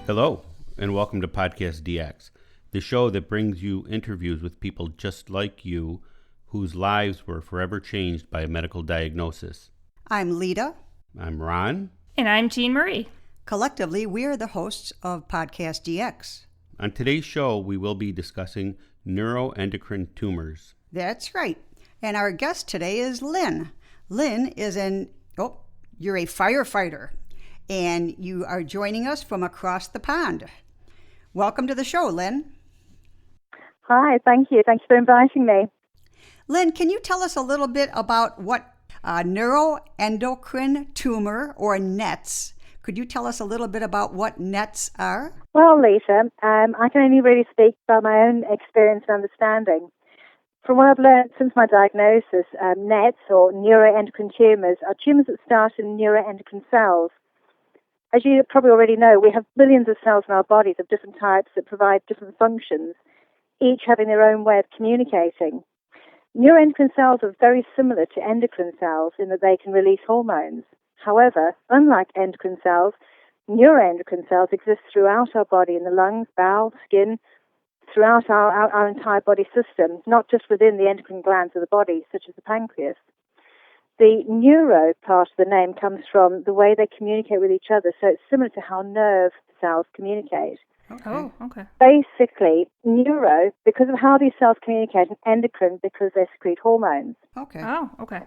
Hello, and welcome to PodcastDX, the show that brings you interviews with people just like you whose lives were forever changed by a medical diagnosis. I'm Lita. I'm Ron. And I'm Jean Marie. Collectively, we're the hosts of PodcastDX. On today's show, we will be discussing neuroendocrine tumors. That's right. And our guest today is Lyn. Lyn is you're a firefighter, and you are joining us from across the pond. Welcome to the show, Lyn. Hi, thank you. Thanks for inviting me. Lyn, can you tell us a little bit about what neuroendocrine tumor, or NETs? Could you tell us a little bit about what NETs are? Well, Lisa, I can only really speak about my own experience and understanding. From what I've learned since my diagnosis, NETs, or neuroendocrine tumors, are tumors that start in neuroendocrine cells. As you probably already know, we have billions of cells in our bodies of different types that provide different functions, each having their own way of communicating. Neuroendocrine cells are very similar to endocrine cells in that they can release hormones. However, unlike endocrine cells, neuroendocrine cells exist throughout our body, in the lungs, bowel, skin, throughout our entire body system, not just within the endocrine glands of the body, such as the pancreas. The neuro part of the name comes from the way they communicate with each other, so it's similar to how nerve cells communicate. Okay. Basically, neuro, because of how these cells communicate, and endocrine, because they secrete hormones. Okay. Okay.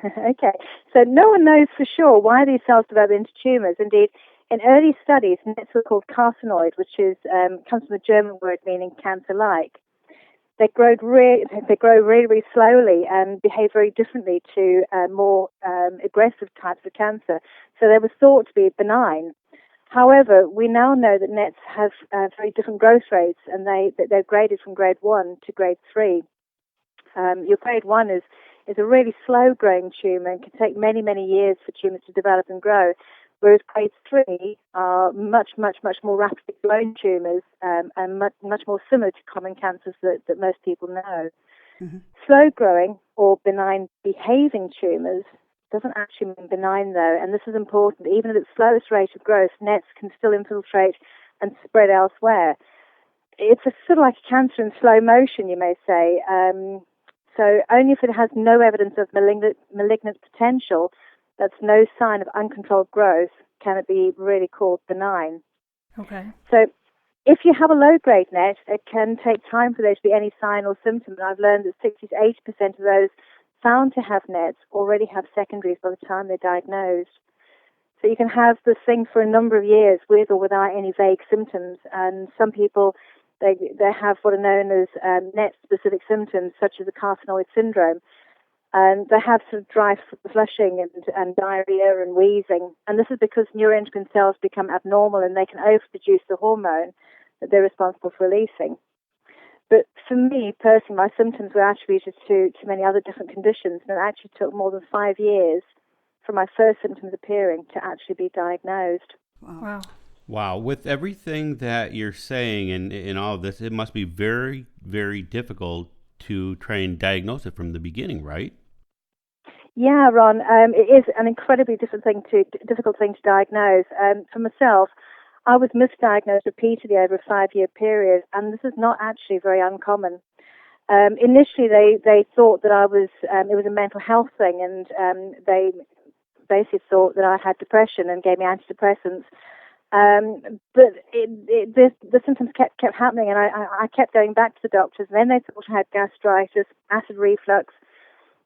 Okay, so no one knows for sure why these cells develop into tumors. Indeed, in early studies, NETs were called carcinoid, which comes from the German word meaning cancer-like. They grow really, really slowly and behave very differently to more aggressive types of cancer. So they were thought to be benign. However, we now know that NETs have very different growth rates, and they're graded from grade 1 to grade 3. Your grade 1 is a really slow-growing tumor and can take many, many years for tumors to develop and grow, whereas grade 3 are much, much, much more rapidly growing tumors and much more similar to common cancers that most people know. Mm-hmm. Slow-growing or benign-behaving tumors doesn't actually mean benign, though, and this is important. Even at its slowest rate of growth, NETs can still infiltrate and spread elsewhere. It's a sort of like a cancer in slow motion, you may say. So only if it has no evidence of malignant potential, that's no sign of uncontrolled growth, can it be really called benign. Okay. So if you have a low-grade NET, it can take time for there to be any sign or symptom. And I've learned that 60 to 80% of those found to have NETs already have secondaries by the time they're diagnosed. So you can have this thing for a number of years with or without any vague symptoms. And some people, they have what are known as NET-specific symptoms, such as the carcinoid syndrome. And they have sort of dry flushing and diarrhea and wheezing. And this is because neuroendocrine cells become abnormal and they can overproduce the hormone that they're responsible for releasing. But for me, personally, my symptoms were attributed to many other different conditions, and it actually took more than 5 years from my first symptoms appearing to actually be diagnosed. Wow. With everything that you're saying and all of this, it must be very, very difficult to try and diagnose it from the beginning, right? Yeah, Ron, it is an incredibly difficult thing to diagnose. For myself, I was misdiagnosed repeatedly over a 5-year period, and this is not actually very uncommon. Initially, they thought that it was a mental health thing, and they basically thought that I had depression and gave me antidepressants. But the symptoms kept happening, and I kept going back to the doctors, and then they thought I had gastritis, acid reflux,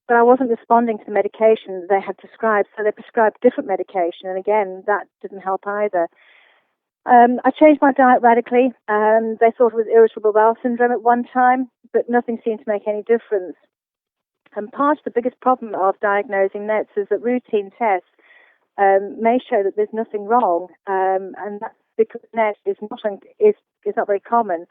but I wasn't responding to the medication they had prescribed, so they prescribed different medication, and again, that didn't help either. I changed my diet radically. They thought it was irritable bowel syndrome at one time, but nothing seemed to make any difference. And part of the biggest problem of diagnosing NETs is that routine tests may show that there's nothing wrong, and that's because NET is not very common.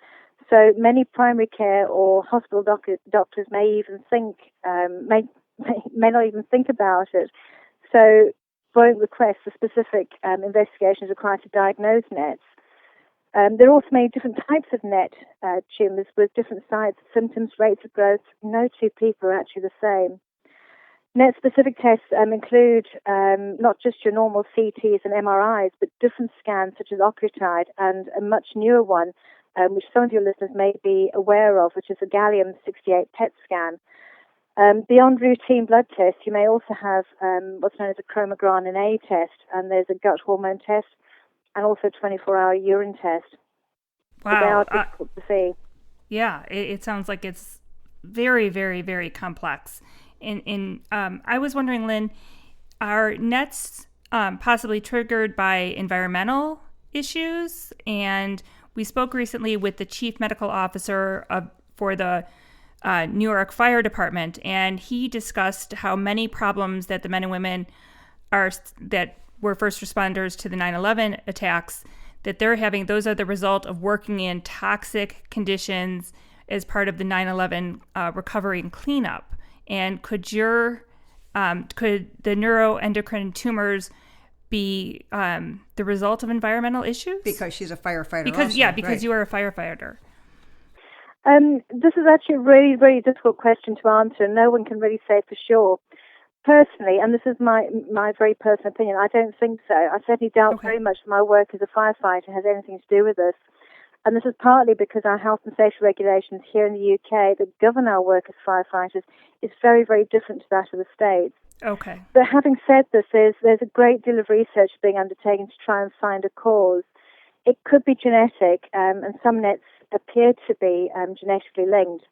So many primary care or hospital doctors may even think may not even think about it. So won't request for specific investigations required to diagnose NETs. There are also many different types of NET tumors with different size, symptoms, rates of growth. No two people are actually the same. NET-specific tests include not just your normal CTs and MRIs, but different scans such as octreotide and a much newer one, which some of your listeners may be aware of, which is a gallium-68 PET scan. Beyond routine blood tests, you may also have what's known as a chromogranin A test, and there's a gut hormone test, and also a 24-hour urine test. Wow. So they are difficult to see. Yeah, it sounds like it's very, very, very complex. I was wondering, Lyn, are NETs possibly triggered by environmental issues? And we spoke recently with the chief medical officer for the New York Fire Department, and he discussed how many problems that the men and women that were first responders to the 9/11 attacks, that they're having, those are the result of working in toxic conditions as part of the 9/11 recovery and cleanup. And could the neuroendocrine tumors be the result of environmental issues? Because she's a firefighter. Because right. you are a firefighter. This is actually a really, really difficult question to answer. No one can really say for sure. Personally, and this is my very personal opinion, I don't think so. I certainly doubt very much that my work as a firefighter has anything to do with this. And this is partly because our health and safety regulations here in the UK that govern our work as firefighters is very, very different to that of the States. Okay. But having said this, there's a great deal of research being undertaken to try and find a cause. It could be genetic, and some NETs appear to be genetically linked,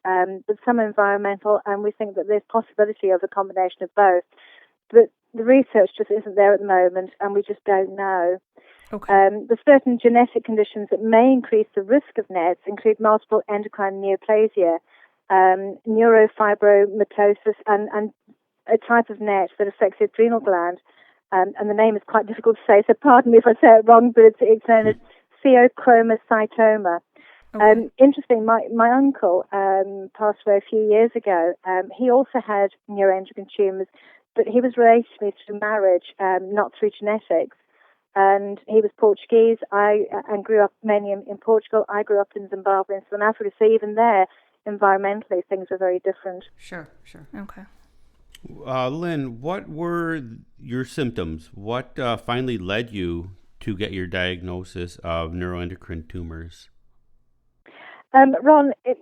but some environmental, and we think that there's possibility of a combination of both. But the research just isn't there at the moment, and we just don't know. Okay. The certain genetic conditions that may increase the risk of NETs include multiple endocrine neoplasia, neurofibromatosis, and a type of NET that affects the adrenal gland. And the name is quite difficult to say, so pardon me if I say it wrong, but it's known as pheochromocytoma. Okay. Interesting, my uncle passed away a few years ago. He also had neuroendocrine tumors, but he was related to me through marriage, not through genetics. And he was Portuguese. I grew up mainly in Portugal. I grew up in Zimbabwe and Southern Africa. So even there, environmentally, things were very different. Sure. Okay. Lyn, what were your symptoms? What finally led you to get your diagnosis of neuroendocrine tumors? Ron, it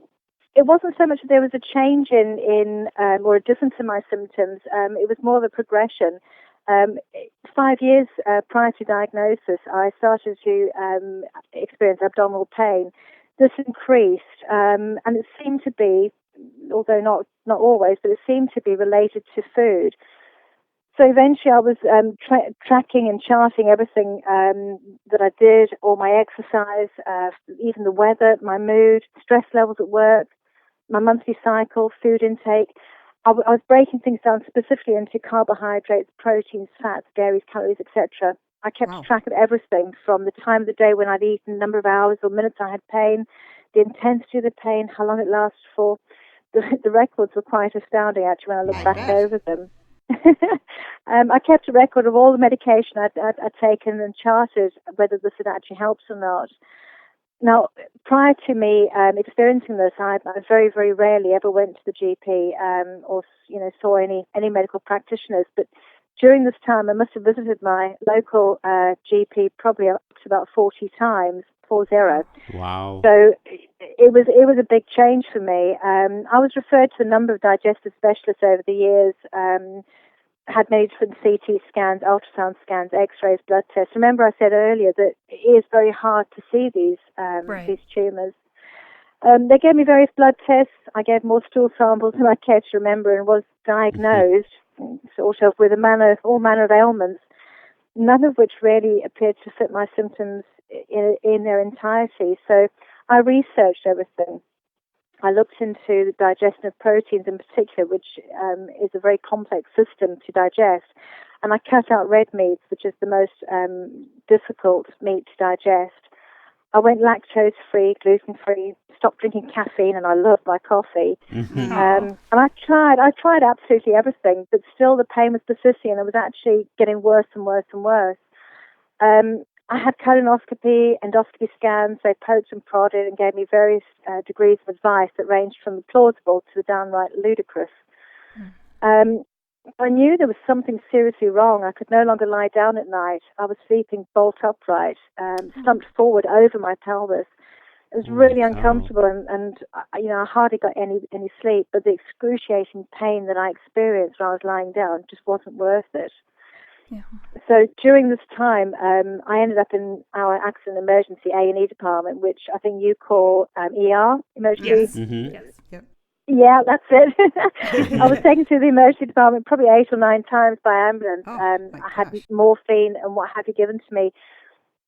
wasn't so much that there was a change in or a difference in my symptoms. It was more of a progression. 5 years prior to diagnosis, I started to experience abdominal pain. This increased, and it seemed to be, although not always, but it seemed to be related to food. So eventually I was tracking and charting everything that I did, all my exercise, even the weather, my mood, stress levels at work, my monthly cycle, food intake. I was breaking things down specifically into carbohydrates, proteins, fats, dairies, calories, etc. I kept track of everything from the time of the day when I'd eaten, number of hours or minutes I had pain, the intensity of the pain, how long it lasted for. The records were quite astounding, actually, when I look back over them. I kept a record of all the medication I'd taken and charted whether this had actually helped or not. Now, prior to me experiencing this, I very, very rarely ever went to the GP or saw any medical practitioners. But during this time, I must have visited my local GP probably up to about 40 times, 40. Wow. So it was a big change for me. I was referred to a number of digestive specialists over the years. Had many different CT scans, ultrasound scans, X-rays, blood tests. Remember, I said earlier that it is very hard to see these tumors. They gave me various blood tests. I gave more stool samples than I care to remember, and was diagnosed sort of with all manner of ailments, none of which really appeared to fit my symptoms in their entirety. So I researched everything. I looked into the digestion of proteins in particular, which is a very complex system to digest. And I cut out red meats, which is the most difficult meat to digest. I went lactose-free, gluten-free, stopped drinking caffeine, and I love my coffee. Mm-hmm. And I tried absolutely everything, but still the pain was persisting, and it was actually getting worse and worse and worse. I had colonoscopy, endoscopy scans. They poked and prodded and gave me various degrees of advice that ranged from the plausible to the downright ludicrous. I knew there was something seriously wrong. I could no longer lie down at night. I was sleeping bolt upright, slumped forward over my pelvis. It was really uncomfortable, and I hardly got any sleep. But the excruciating pain that I experienced when I was lying down just wasn't worth it. Yeah. So during this time, I ended up in our accident emergency A&E department, which I think you call ER, emergency. Yes. Mm-hmm. Yes. Yep. Yeah, that's it. I was taken to the emergency department probably 8 or 9 times by ambulance. I had morphine and what have you given to me.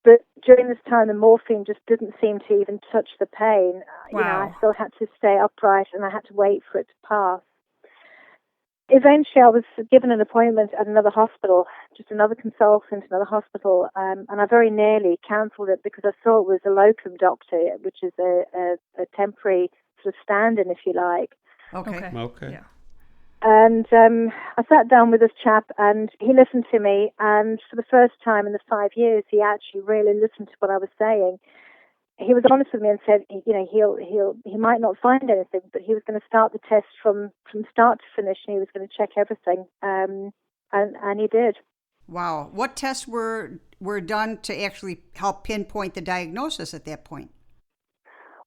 But during this time, the morphine just didn't seem to even touch the pain. Wow. I still had to stay upright and I had to wait for it to pass. Eventually, I was given an appointment at another hospital, just another consultant, another hospital, and I very nearly cancelled it because I thought it was a locum doctor, which is a temporary sort of stand-in, if you like. Okay. Yeah. And I sat down with this chap, and he listened to me, and for the first time in the 5 years, he actually really listened to what I was saying. He was honest with me and said, he might not find anything, but he was going to start the test from start to finish, and he was going to check everything, and he did. Wow. What tests were done to actually help pinpoint the diagnosis at that point?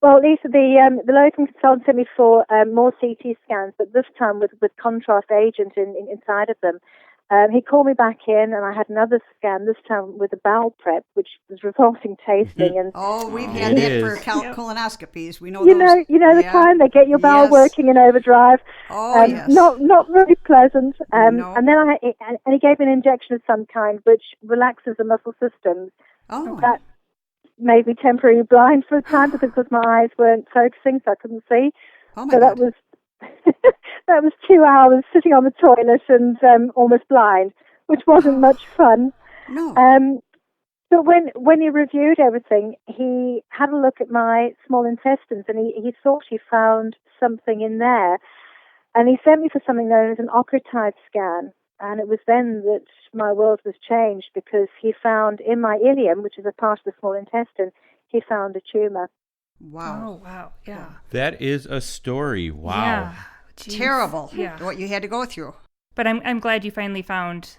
Well, Lisa, the locum consultant sent me for more CT scans, but this time with contrast agent inside of them. He called me back in, and I had another scan, this time with a bowel prep, which was revolting tasting. And we've had that for colonoscopies. We know you those. know the kind they get your bowel working in overdrive. Yes. Not very pleasant. No. And then he gave me an injection of some kind, which relaxes the muscle systems. Oh. That made me temporarily blind for a time because my eyes weren't focusing, so I couldn't see. Oh my so God. that was 2 hours sitting on the toilet and almost blind, which wasn't much fun. No. But when he reviewed everything, he had a look at my small intestines, and he thought he found something in there. And he sent me for something known as an octreotide scan. And it was then that my world was changed, because he found in my ileum, which is a part of the small intestine, he found a tumor. Wow. Oh, wow. Yeah. That is a story. Wow. Yeah. Jeez. Terrible. Yeah. What you had to go through. But I'm glad you finally found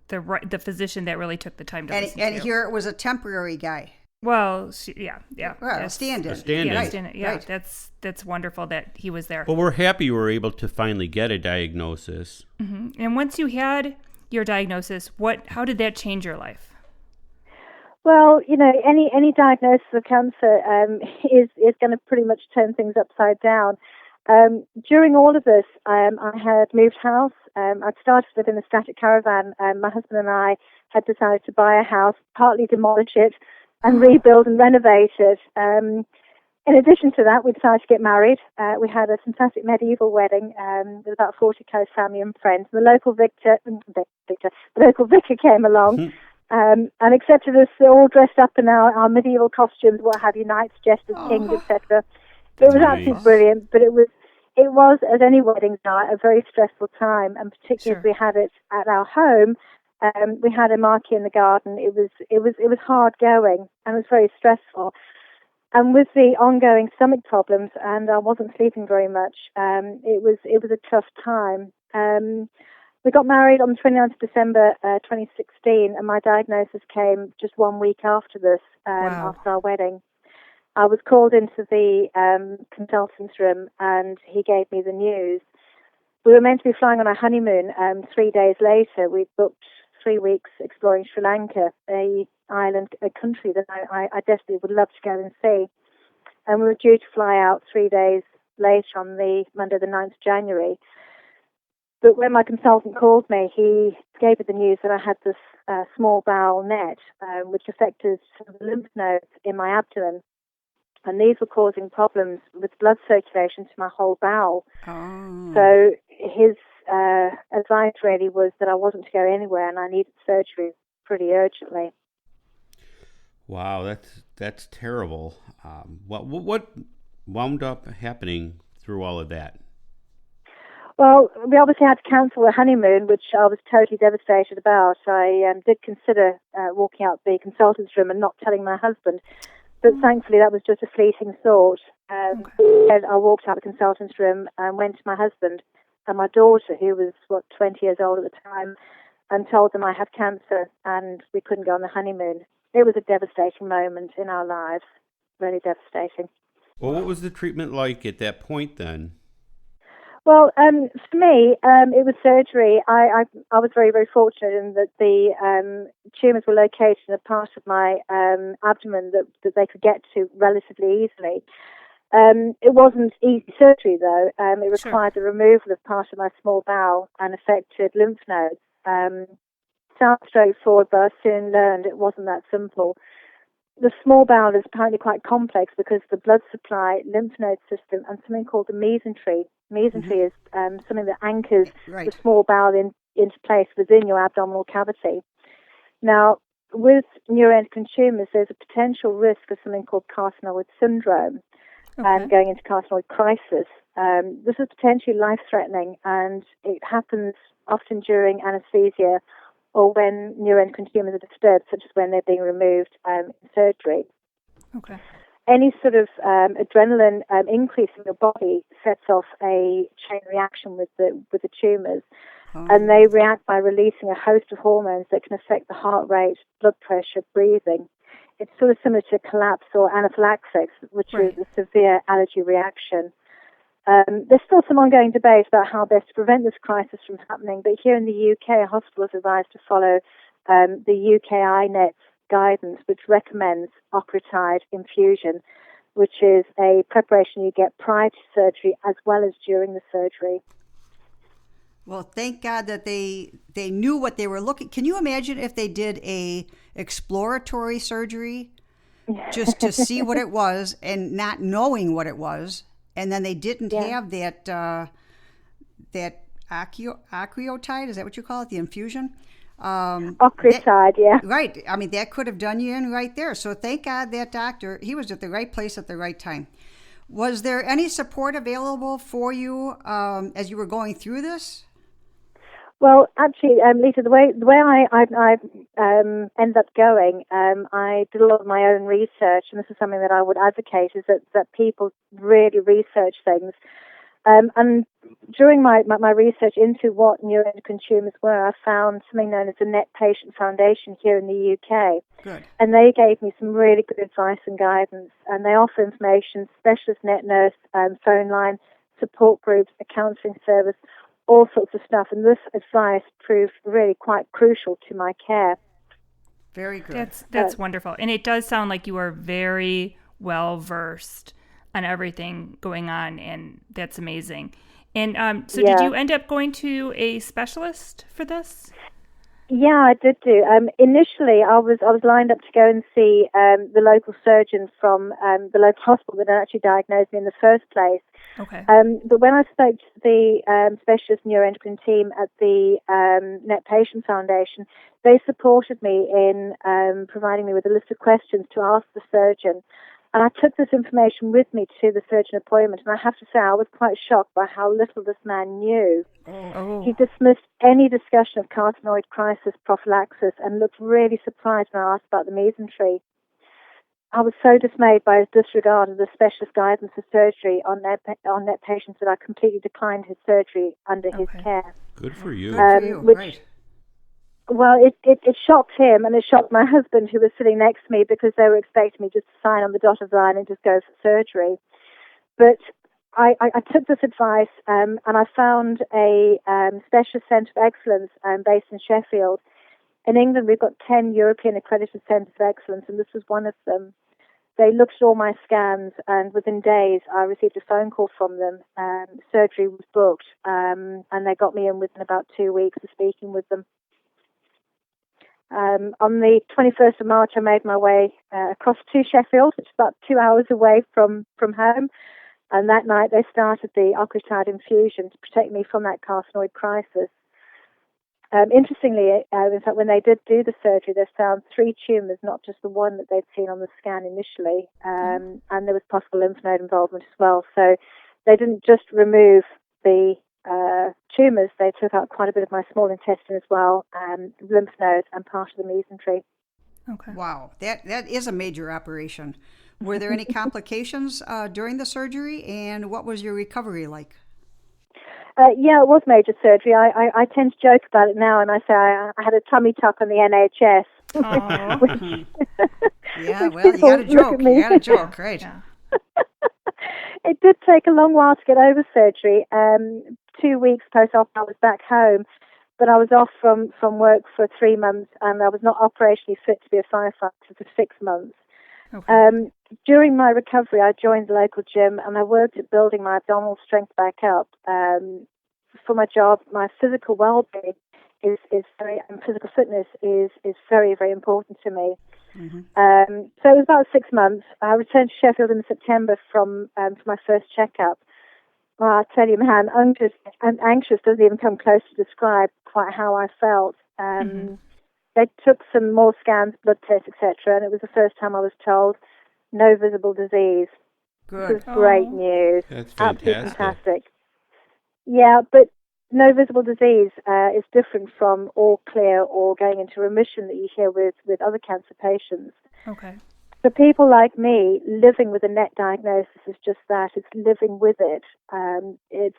the physician that really took the time to listen to And you. here it was a temporary guy. Well, yeah. Well, a stand-in. A stand-in. Right. That's wonderful that he was there. Well, we're happy you were able to finally get a diagnosis. Mm-hmm. And once you had your diagnosis, how did that change your life? Well, any diagnosis of cancer is going to pretty much turn things upside down. During all of this, I had moved house. I'd started to live in a static caravan. My husband and I had decided to buy a house, partly demolish it, and rebuild and renovate it. In addition to that, we decided to get married. We had a fantastic medieval wedding with about 40 close family and friends. And the local vicar came along and accepted us all dressed up in our medieval costumes, what have you, knights, jesters, kings, etc. It was absolutely brilliant, but it was, as any weddings are, a very stressful time, and particularly as we had it at our home. We had a marquee in the garden. It was hard going, and it was very stressful. And with the ongoing stomach problems, and I wasn't sleeping very much, it was a tough time. We got married on the 29th of December 2016, and my diagnosis came just 1 week after this, after our wedding. I was called into the consultant's room, and he gave me the news. We were meant to be flying on our honeymoon 3 days later. We booked 3 weeks exploring Sri Lanka, a country that I desperately would love to go and see. And we were due to fly out 3 days later on the Monday, the 9th of January. But when my consultant called me, he gave me the news that I had this small bowel net, which affected the lymph nodes in my abdomen. And these were causing problems with blood circulation to my whole bowel. Oh. So his advice really was that I wasn't to go anywhere, and I needed surgery pretty urgently. Wow, that's terrible. What wound up happening through all of that? Well, we obviously had to cancel the honeymoon, which I was totally devastated about. I did consider walking out the consultant's room and not telling my husband, but thankfully that was just a fleeting thought. I walked out the consultant's room and went to my husband and my daughter, who was, 20 years old at the time, and told them I had cancer and we couldn't go on the honeymoon. It was a devastating moment in our lives, really devastating. Well, what was the treatment like at that point then? Well, for me, it was surgery. I was very, very fortunate in that the tumours were located in a part of my abdomen that they could get to relatively easily. It wasn't easy surgery, though. It required the removal of part of my small bowel and affected lymph nodes. Sounds straightforward, but I soon learned it wasn't that simple. The small bowel is apparently quite complex because the blood supply, lymph node system, and something called the mesentery. Mesentery is something that anchors the small bowel into place within your abdominal cavity. Now, with neuroendocrine tumors, there's a potential risk of something called carcinoid syndrome and going into carcinoid crisis. This is potentially life-threatening, and it happens often during anesthesia or when neuroendocrine tumors are disturbed, such as when they're being removed in surgery. Okay. Any sort of adrenaline increase in your body sets off a chain reaction with the tumors, and they react by releasing a host of hormones that can affect the heart rate, blood pressure, breathing. It's sort of similar to collapse or anaphylaxis, which is a severe allergy reaction. There's still some ongoing debate about how best to prevent this crisis from happening, but here in the UK, hospitals are advised to follow the UK INET's guidance, which recommends octreotide infusion, which is a preparation you get prior to surgery as well as during the surgery. Well, thank God that they knew what they were looking. Can you imagine if they did a exploratory surgery just to see what it was and not knowing what it was? And then they didn't have that octreotide, is that what you call it, the infusion? Octreotide, Right. I mean, that could have done you in right there. So thank God that doctor, he was at the right place at the right time. Was there any support available for you as you were going through this? Well, actually, Lisa, the way I ended up going, I did a lot of my own research, and this is something that I would advocate, is that people really research things. And during my research into what neuroendocrine tumors were, I found something known as the Net Patient Foundation here in the UK. Good. And they gave me some really good advice and guidance. And they offer information, specialist net nurse, phone line, support groups, a counselling service, all sorts of stuff. And this advice proved really quite crucial to my care. Very good. That's wonderful. And it does sound like you are very well versed on everything going on, and that's amazing. And did you end up going to a specialist for this? Yeah, I did do. Initially, I was lined up to go and see the local surgeon from the local hospital that actually diagnosed me in the first place. Okay. But when I spoke to the specialist neuroendocrine team at the Net Patient Foundation, they supported me in providing me with a list of questions to ask the surgeon. And I took this information with me to the surgeon appointment, and I have to say I was quite shocked by how little this man knew. Oh. He dismissed any discussion of carcinoid crisis prophylaxis and looked really surprised when I asked about the mesentery. I was so dismayed by his disregard of the specialist guidance for surgery on net patients that I completely declined his surgery under his care. Good for you. Right. Well, it shocked him, and it shocked my husband, who was sitting next to me, because they were expecting me just to sign on the dotted line and just go for surgery. But I took this advice, and I found a specialist centre of excellence based in Sheffield. In England, we've got 10 European accredited centres of excellence, and this was one of them. They looked at all my scans, and within days, I received a phone call from them. Surgery was booked, and they got me in within about 2 weeks of speaking with them. On the 21st of March, I made my way across to Sheffield, which is about 2 hours away from home. And that night, they started the octreotide infusion to protect me from that carcinoid crisis. Interestingly, in fact, when they did do the surgery, they found 3 tumours, not just the one that they'd seen on the scan initially. And there was possible lymph node involvement as well. So they didn't just remove the tumours, they took out quite a bit of my small intestine as well, lymph nodes and part of the mesentery. Okay. Wow, that is a major operation. Were there any complications during the surgery, and what was your recovery like? Yeah, it was major surgery. I tend to joke about it now, and I say I had a tummy tuck on the NHS. Yeah, well, you got a joke. You got a joke, right? Yeah. It did take a long while to get over surgery. 2 weeks post-op, I was back home, but I was off from work for 3 months, and I was not operationally fit to be a firefighter for 6 months. Okay. During my recovery, I joined the local gym, and I worked at building my abdominal strength back up. For my job, my physical well-being is very, and physical fitness is very, very important to me. Mm-hmm. So it was about 6 months. I returned to Sheffield in September for my first checkup. Well, I tell you, man, anxious doesn't even come close to describe quite how I felt. They took some more scans, blood tests, etc., and it was the first time I was told no visible disease. Good. This was great news. That's Absolutely fantastic. fantastic. Yeah, but no visible disease is different from all clear or going into remission that you hear with other cancer patients. Okay. For people like me, living with a NET diagnosis is just that. It's living with it. It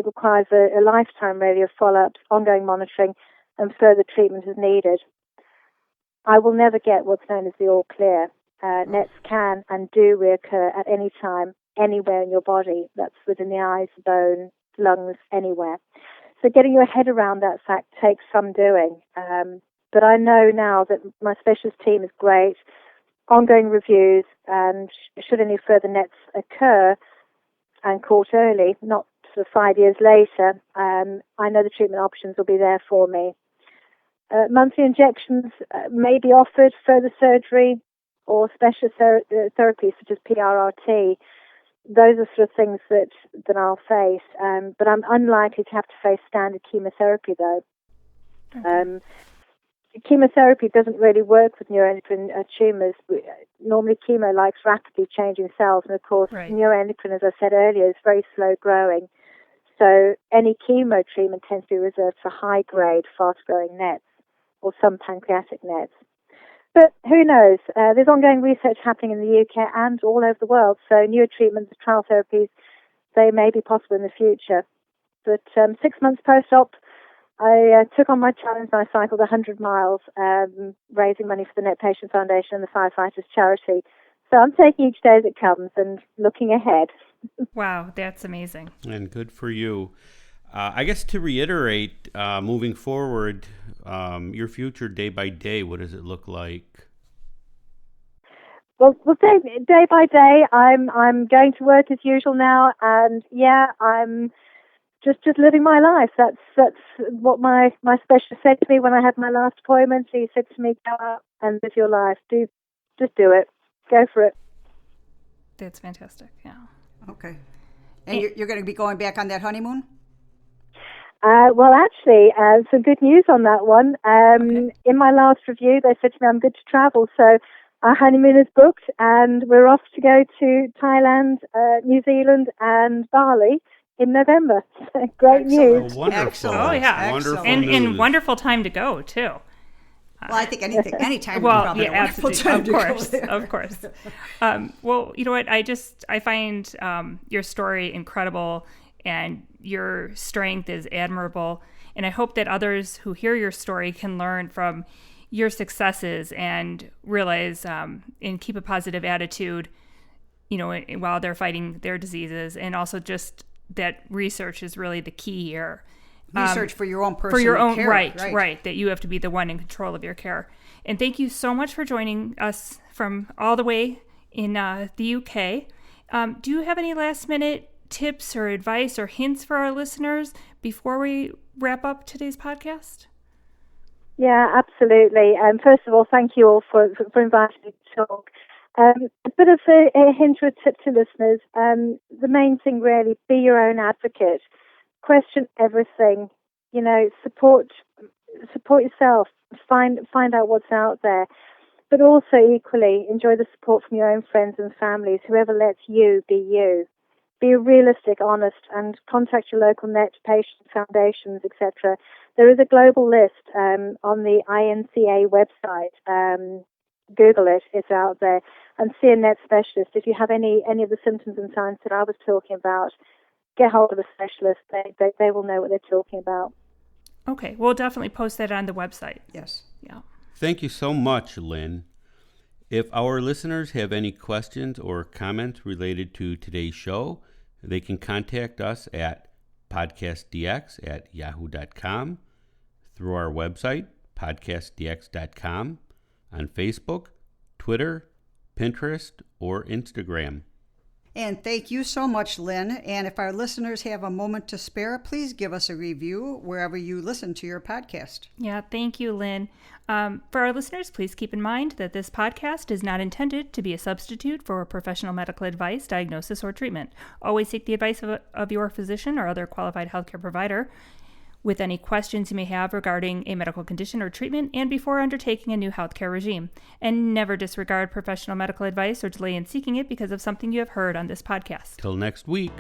requires a lifetime, really, of follow-ups, ongoing monitoring, and further treatment as needed. I will never get what's known as the all-clear. NETs can and do reoccur at any time, anywhere in your body. That's within the eyes, the bone, lungs, anywhere. So getting your head around that fact takes some doing. But I know now that my specialist team is great, ongoing reviews, and should any further NETs occur and caught early, not sort of 5 years later, I know the treatment options will be there for me. Monthly injections may be offered, further surgery, or special therapies such as PRRT. Those are sort of things that I'll face, but I'm unlikely to have to face standard chemotherapy, though. Okay. Chemotherapy doesn't really work with neuroendocrine tumors. Normally, chemo likes rapidly changing cells, and of course, neuroendocrine, as I said earlier, is very slow growing. So any chemo treatment tends to be reserved for high-grade, fast-growing NETs, or some pancreatic NETs. But who knows? There's ongoing research happening in the UK and all over the world, so newer treatments, trial therapies, they may be possible in the future. But 6 months post-op, I took on my challenge and I cycled 100 miles, raising money for the NET Patient Foundation and the Firefighters Charity. So I'm taking each day as it comes and looking ahead. Wow, that's amazing. And good for you. I guess to reiterate, moving forward, your future day by day, what does it look like? Well, day by day, I'm going to work as usual now, and yeah, I'm just living my life. That's what my specialist said to me when I had my last appointment. He said to me, "Go out and live your life. Just do it. Go for it." That's fantastic. Yeah. Okay. And you're going to be going back on that honeymoon? Well, actually, some good news on that one. Okay. In my last review, they said to me I'm good to travel, so our honeymoon is booked, and we're off to go to Thailand, New Zealand, and Bali in November. Great news. Oh, wonderful. Excellent. Oh, yeah. Wonderful And wonderful time to go, too. Well, I think anytime well, is probably a wonderful time of to course, go there. Of course. Well, you know what? I find your story incredible, and your strength is admirable. And I hope that others who hear your story can learn from your successes and realize and keep a positive attitude, you know, while they're fighting their diseases. And also just that research is really the key here. Research for your own personal for your own care. Right. That you have to be the one in control of your care. And thank you so much for joining us from all the way in the UK. Do you have any last minute tips or advice or hints for our listeners before we wrap up today's podcast? Yeah, absolutely. First of all, thank you all for inviting me to talk. A bit of a hint or a tip to listeners. The main thing really, be your own advocate. Question everything. You know, support yourself. Find out what's out there. But also equally, enjoy the support from your own friends and families, whoever lets you be you. Be realistic, honest, and contact your local NET patient foundations, etc. There is a global list on the INCA website. Google it; it's out there. And see a NET specialist if you have any of the symptoms and signs that I was talking about. get hold of a specialist. They will know what they're talking about. Okay, we'll definitely post that on the website. Yes. Yeah. Thank you so much, Lyn. If our listeners have any questions or comments related to today's show, they can contact us at PodcastDX@yahoo.com, through our website, PodcastDX.com, on Facebook, Twitter, Pinterest, or Instagram. And thank you so much, Lyn. And if our listeners have a moment to spare, please give us a review wherever you listen to your podcast. Yeah, thank you, Lyn. For our listeners, please keep in mind that this podcast is not intended to be a substitute for professional medical advice, diagnosis, or treatment. Always seek the advice of your physician or other qualified healthcare provider with any questions you may have regarding a medical condition or treatment and before undertaking a new healthcare regime. And never disregard professional medical advice or delay in seeking it because of something you have heard on this podcast. Till next week.